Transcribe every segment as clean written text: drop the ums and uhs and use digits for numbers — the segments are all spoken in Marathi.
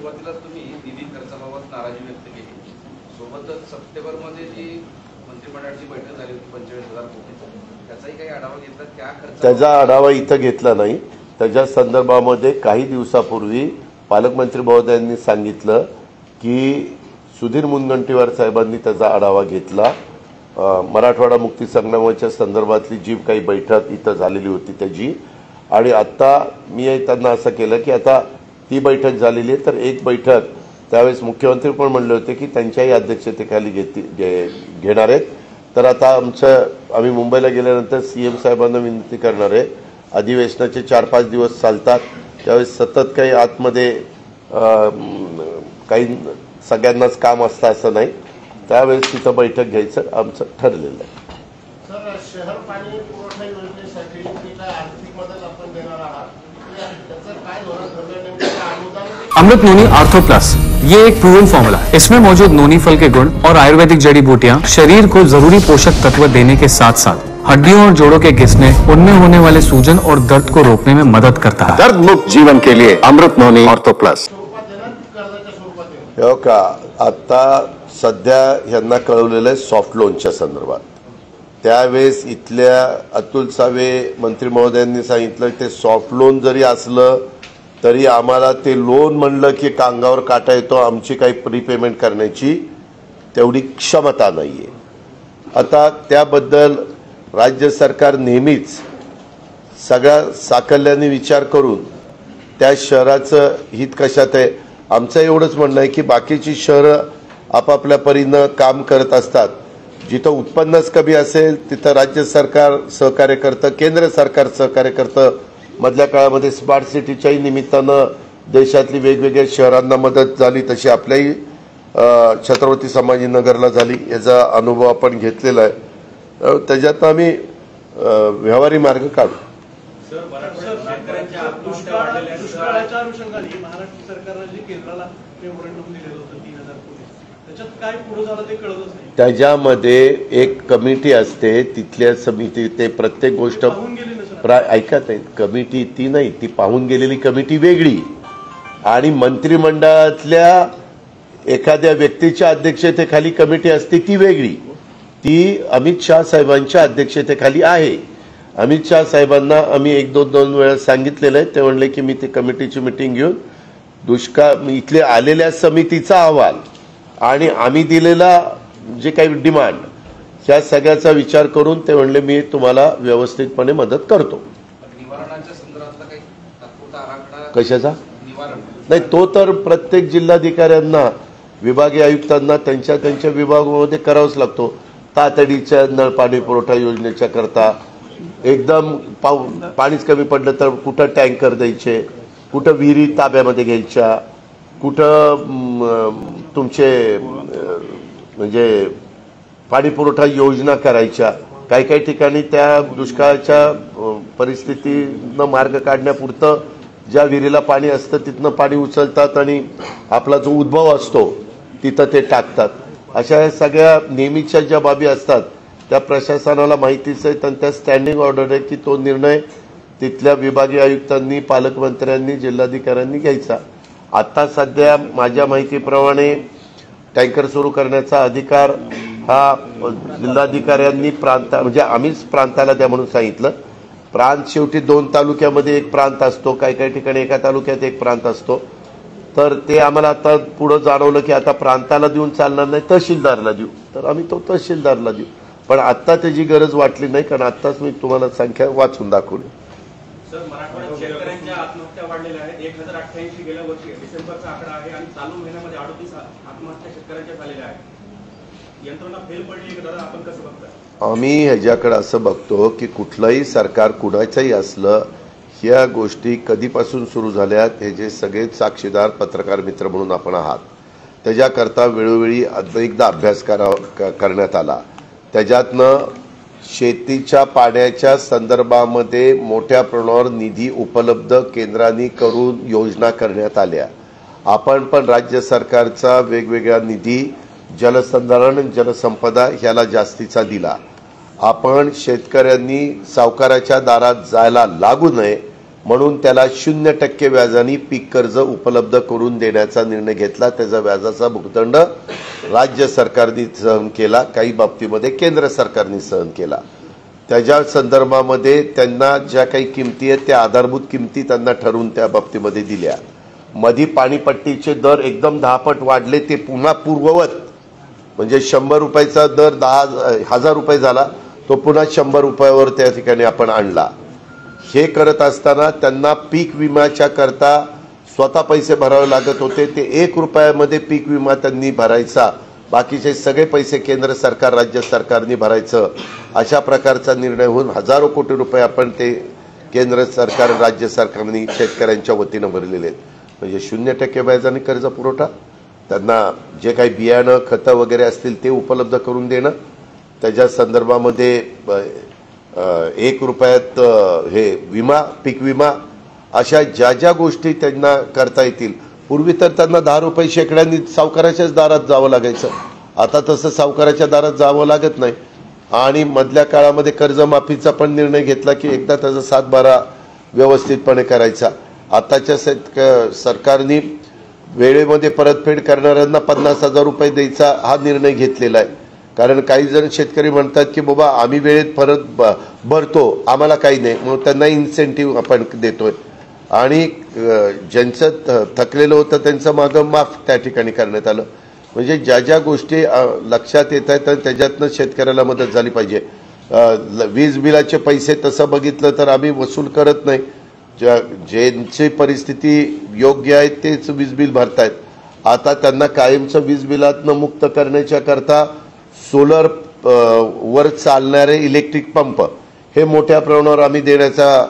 सुरुवातीलाच तुम्ही निधी खर्चाबाबत नाराजी व्यक्त केली. सोबतच सप्टेंबरमध्ये जी मंत्रिमंडळाची बैठक झाली होती 45,000 कोटी, त्याचाही काही आढावा घेतला? त्या खर्च त्याचा आढावा इथं घेतला नाही. त्याच्या संदर्भामध्ये काही दिवसापूर्वी पालकमंत्री महोदयांनी सांगितलं की सुधीर मुनगंटीवार साहेबांनी त्याचा आढावा घेतला. मराठवाडा मुक्ती संग्रामाच्या संदर्भातली जी काही बैठक इथं झालेली होती त्याची, आणि आता मी त्यांना असं केलं की आता ती बैठक झालेली आहे तर एक बैठक त्यावेळेस मुख्यमंत्री पण म्हणले होते की त्यांच्याही अध्यक्षतेखाली घेणार आहेत. तर आता आम्ही मुंबईला गेल्यानंतर सीएम साहेबांना विनंती करणार आहे, अधिवेशनाचे 4-5 दिवस चालतात त्यावेळेस सतत काही आतमध्ये काही सगळ्यांनाच काम असतं असं नाही, त्यावेळेस तिथं बैठक घ्यायचं आमचं ठरलेलं आहे. सर, शहर पाणी पुरवठा योजनेसाठी काय आर्थिक मदत आपण देणार आहात, त्याचं काय धोरण ठरलं? नेमकं अनुदान अमृत नोनी आर्थो प्लस, ये एक प्रूवन फॉर्मूला है. इसमें मौजूद नोनी फल के गुण और आयुर्वेदिक जड़ी बूटियां शरीर को जरूरी पोषक तत्व देने के साथ साथ हड्डियों और जोड़ों के घिसने, उनमें होने वाले सूजन और दर्द को रोकने में मदद करता है. दर्द मुक्त जीवन के लिए अमृत नोनी आर्थो प्लस. हो का, आता सध्या यांना कळवलेलं आहे सॉफ्ट लोनच्या संदर्भात. त्यावेळेस इथल्या अतुल सावे मंत्री महोदयांनी सांगितलं ते सॉफ्ट लोन जरी असलं तरी आम्हाला ते लोन म्हणलं की कांगावर काटा येतो, आमची काही प्रीपेमेंट करण्याची तेवढी क्षमता नाहीये. आता त्याबद्दल राज्य सरकार नेहमीच सगळ्या साकल्याने विचार करून त्या शहराचं हित कशात आहे. आमचं एवढंच म्हणणं आहे की बाकीची शहरं आपापल्या परीनं काम करत असतात. जिथं उत्पन्नच कमी असेल तिथं राज्य सरकार सहकार्य करतं, केंद्र सरकार सहकार्य करतं. मधल्या काळामध्ये स्मार्ट सिटीच्याही निमित्तानं देशातली वेगवेगळ्या शहरांना मदत झाली, तशी आपल्याही छत्रपती संभाजीनगरला झाली. याचा अनुभव आपण घेतलेला आहे. त्याच्यात आम्ही व्यवहारी मार्ग काढू. दुष्काळाच्या अनुषंगाने महाराष्ट्र सरकारने जे केंद्राला मेमोरंडम दिलेलं होतं 3,000 कोटी, त्याच्यात काय पुढे झालं ते कळतच नाही. त्याच्यामध्ये एक कमिटी असते, तिथल्या समिती ते प्रत्येक गोष्ट ऐकत आहेत. कमिटी ती नाही, ती पाहून गेलेली कमिटी वेगळी आणि मंत्रिमंडळातल्या एखाद्या व्यक्तीच्या अध्यक्षतेखाली कमिटी असते ती वेगळी. ती अमित शाह साहेबांच्या अध्यक्षतेखाली आहे. अमित शाह साहेबांना आम्ही 1-2 वेळा सांगितलेलं आहे. ते म्हणले की मी ती कमिटीची मिटिंग घेऊन दुष्काळ इथले आलेल्या समितीचा अहवाल आणि आम्ही दिलेला जे काही डिमांड ह्या सगळ्याचा विचार करून ते म्हणले मी तुम्हाला व्यवस्थितपणे मदत करतो. कशाचा नाही, तो तर प्रत्येक जिल्हाधिकाऱ्यांना विभागीय आयुक्तांना त्यांच्या त्यांच्या विभागामध्ये करावाच लागतो. तातडीच्या नळ पाणी पुरवठा योजनेच्या करता एकदम पाणीच कमी पडलं तर कुठं टँकर द्यायचे, कुठं विहिरी ताब्यामध्ये घ्यायच्या, कुठं तुमचे म्हणजे पाणी पुरवठा योजना करायच्या. काही काही ठिकाणी त्या दुष्काळाच्या परिस्थितीनं मार्ग काढण्यापुरतं ज्या विहिरीला पाणी असतं तिथनं पाणी उचलतात आणि आपला जो उद्भव असतो तिथं ते टाकतात. अशा सगळ्या नेहमीच्या ज्या बाबी असतात त्या प्रशासनाला माहितीच आहे आणि त्या स्टँडिंग ऑर्डर आहे की तो निर्णय तिथल्या विभागीय आयुक्तांनी, पालकमंत्र्यांनी, जिल्हाधिकाऱ्यांनी घ्यायचा. आता सध्या माझ्या माहितीप्रमाणे टँकर सुरू करण्याचा अधिकार हा जिल्हाधिकाऱ्यांनी म्हणजे आम्हीच प्रांताला द्या म्हणून सांगितलं. प्रांत शेवटी 2 तालुक्यामध्ये एक प्रांत असतो, काही काही ठिकाणी एका तालुक्यात एक प्रांत असतो. तर ते आम्हाला आता पुढं जाणवलं की आता प्रांताला देऊन चालणार नाही, तहसीलदारला देऊ. तर आम्ही तो तहसीलदारला देऊ. पण आता त्याची गरज वाटली नाही, कारण आत्ताच मी तुम्हाला संख्या वाचून दाखवली. सर, मराठवाड्यात शेतकऱ्यांच्या आत्महत्या वाढलेल्या आहेत. 1088 गेल्या वर्षी डिसेंबरचा आकडा आहे आणि चालू महिन्यामध्ये 38 आत्महत्या शेतकऱ्यांच्या झालेल्या आहेत. यंत्रणा फेल पडली दादा, आपण कसं बघताय? आम्ही ह्याच्याकडे असं बघतो की कुठलंही सरकार कुणाचंही असलं, ह्या गोष्टी कधीपासून सुरू झाल्यात ह्याचे सगळे साक्षीदार पत्रकार मित्र म्हणून आपण आहात. त्याच्याकरता वेळोवेळी एकदा अभ्यास करण्यात आला. त्याच्यातनं शेतीच्या पाण्याच्या संदर्भामध्ये मोठ्या प्रमाणावर निधी उपलब्ध केंद्राने करून योजना करण्यात आल्या. आपण पण राज्य सरकारचा वेगवेगळा निधी जलसंधारण आणि जलसंपदा ह्याला जास्तीचा दिला. आपण शेतकऱ्यांनी सावकाराच्या दारात जायला लागू नये म्हणून त्याला 0% व्याजाने पीक कर्ज उपलब्ध करून देण्याचा निर्णय घेतला. त्याचा व्याजाचा भुगदंड राज्य सरकारने सहन केला, काही बाबतीमध्ये केंद्र सरकारने सहन केला. त्याच्या संदर्भामध्ये त्यांना ज्या काही किमती आहेत त्या आधारभूत किमती त्यांना ठरवून त्या बाबतीमध्ये दिल्या. मधी पाणीपट्टीचे दर एकदम 10 पट वाढले, ते पुन्हा पूर्ववत म्हणजे 100 रुपयाचा दर 10,000 रुपये झाला, तो पुन्हा 100 रुपयावर त्या ठिकाणी आपण आणला. हे करत असताना त्यांना पीक विम्याच्या करता स्वतः पैसे भरावे लागत होते, ते 1 रुपयामध्ये पीक विमा त्यांनी भरायचा, बाकीचे सगळे पैसे केंद्र सरकार राज्य सरकारने भरायचं. अशा प्रकारचा निर्णय होऊन हजारो कोटी रुपये आपण ते केंद्र सरकार राज्य सरकारने शेतकऱ्यांच्या वतीनं भरलेले आहेत. म्हणजे 0% व्याजाने कर्ज पुरवठा, त्यांना जे काही बियाणं खतं वगैरे असतील ते उपलब्ध करून देणं, त्याच्या संदर्भामध्ये 1 रुपयात हे विमा पीक विमा, अशा ज्या ज्या गोष्टी त्यांना करता येतील. पूर्वी तर त्यांना 10 रुपये शेकड्यांनी सावकाराच्याच दारात जावं लागायचं, आता तसं सावकाराच्या दारात जावं लागत नाही. आणि मधल्या काळामध्ये कर्जमाफीचा पण निर्णय घेतला की एकदा त्याचा 7-12 व्यवस्थितपणे करायचा. आताच्या सरकारने वेळेमध्ये परतफेड करणाऱ्यांना 50,000 रुपये द्यायचा हा निर्णय घेतलेला आहे. कारण काही जण शेतकरी म्हणतात की बाबा आम्ही वेळेत परत भरतो, आम्हाला काही नाही, मग त्यांना इन्सेंटिव्ह आपण देतोय. आणि ज्यांचं थकलेलं होतं त्यांचं मागं माफ त्या ठिकाणी करण्यात आलं. म्हणजे ज्या ज्या गोष्टी लक्षात येत आहेत त्याच्यातनं शेतकऱ्याला मदत झाली पाहिजे. वीज बिलाचे पैसे तसं बघितलं तर आम्ही वसूल करत नाही, ज्यांची परिस्थिती योग्य आहे तेच वीज बिल भरतायत. आता त्यांना कायमचं वीज बिलातनं मुक्त करण्याच्या करता सोलर वर चालणारे इलेक्ट्रिक पंप हे मोठ्या प्रमाणावर आम्ही देण्याचा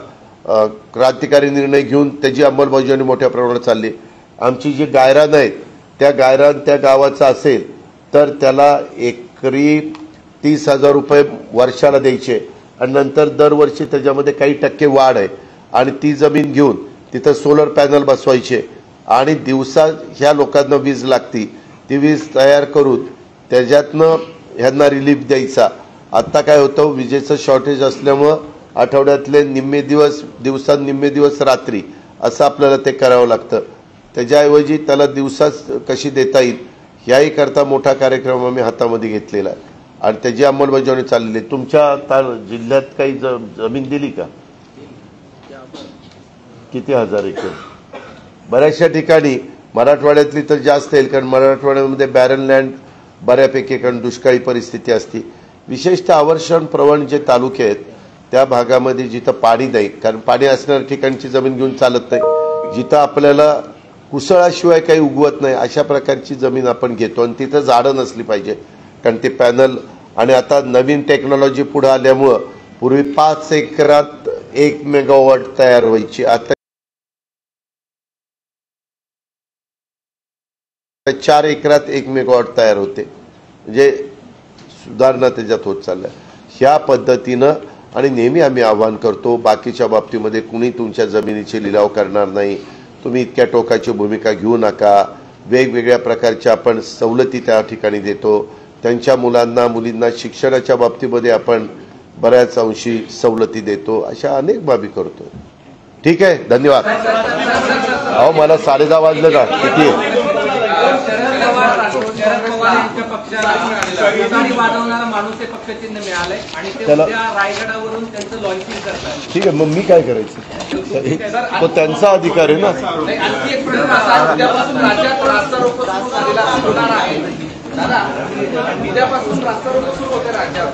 क्रांतिकारी निर्णय घेऊन त्याची अंमलबजावणी मोठ्या प्रमाणावर चालली. आमची जी गायरान आहेत त्या गायरान त्या गावाचा असेल तर त्याला एकरी 30,000 रुपये वर्षाला द्यायचे आणि नंतर दरवर्षी त्याच्यामध्ये काही टक्के वाढ आहे. आणि ती जमीन घेऊन तिथं सोलर पॅनल बसवायचे आणि दिवसा ह्या लोकांना वीज लागती, ती वीज तयार करून त्याच्यातनं ह्यांना रिलीफ द्यायचा. आत्ता काय होतं, विजेचं शॉर्टेज असल्यामुळं आठवड्यातले निम्मे दिवस दिवसात, निम्मे दिवस रात्री असं आपल्याला ते करावं लागतं. त्याच्याऐवजी त्याला दिवसाच कशी देता येईल याही करता मोठा कार्यक्रम आम्ही हातामध्ये घेतलेला आहे आणि त्याची अंमलबजावणी चाललेली आहे. तुमच्या जिल्ह्यात काही जमीन दिली का? किती 1000 एकर? बऱ्याचशा ठिकाणी मराठवाड्यातली तर जास्त येईल, कारण मराठवाड्यामध्ये बॅरन लँड बऱ्यापैकी, कारण दुष्काळी परिस्थिती असते. विशेषतः आवर्षण प्रवण जे तालुके आहेत त्या भागामध्ये जिथं पाणी नाही, कारण पाणी असणाऱ्या ठिकाणची जमीन घेऊन चालत नाही, जिथं आपल्याला कुसळाशिवाय काही उगवत नाही अशा प्रकारची जमीन आपण घेतो. आणि तिथं झाडं नसली पाहिजे, कारण ते पॅनल. आणि आता नवीन टेक्नॉलॉजी पुढे आल्यामुळं पूर्वी 5 एकरात 1 मेगावॉट तयार व्हायची, आता 4 एकरात 1 मेगावॉट तयार होते. म्हणजे सुधारणा त्याच्यात होत चालल्या ह्या पद्धतीनं. आणि नेहमी आम्ही आवाहन करतो, बाकीच्या बाबतीमध्ये कुणी तुमच्या जमिनीचे लिलाव करणार नाही, तुम्ही इतक्या टोकाची भूमिका घेऊ नका. वेगवेगळ्या प्रकारच्या आपण सवलती त्या ठिकाणी देतो. त्यांच्या मुलांना मुलींना शिक्षणाच्या बाबतीमध्ये आपण बऱ्याच अंशी सवलती देतो, अशा अनेक बाबी करतो. ठीक आहे, धन्यवाद. अहो मला 10:30 वाजलं का? किती आहे? ठीक आहे, मग मी काय करायचं? तो त्यांचा अधिकार आहे ना. उद्यापासून रास्ता रोको सुरू होते राज्यात.